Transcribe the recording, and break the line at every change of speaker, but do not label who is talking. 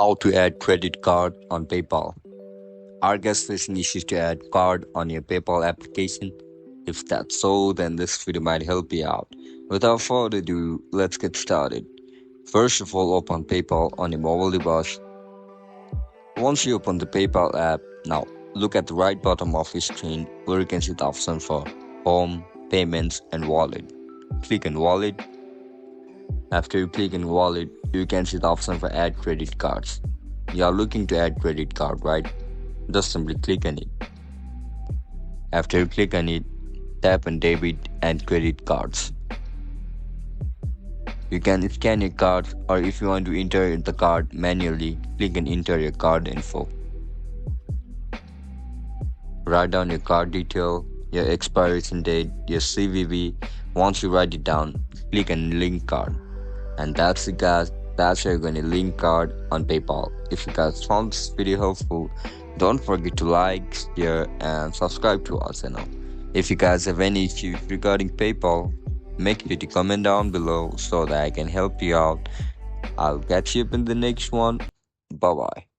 How to add credit card on PayPal. Our guest facing issues to add card on your PayPal application. If that's so, then this video might help you out. Without further ado, let's get started. First of all, open PayPal on your mobile device. Once you open the PayPal app, now look at the right bottom of your screen where you can see the option for Home, Payments, and Wallet. Click on Wallet. After you click on Wallet, you can see the option for Add Credit Cards. You are looking to add credit card, right? Just simply click on it. After you click on it, tap on Debit and Credit Cards. You can scan your cards, or if you want to enter the card manually, click and enter your card info. Write down your card detail, your expiration date, your CVV. Once you write it down, click on Link Card. And that's it, guys. That's how you're going to link card on PayPal. If you guys found this video helpful, don't forget to like, share, and subscribe to our channel. If you guys have any issues regarding PayPal, make sure to comment down below so that I can help you out. I'll catch you up in the next one. Bye bye.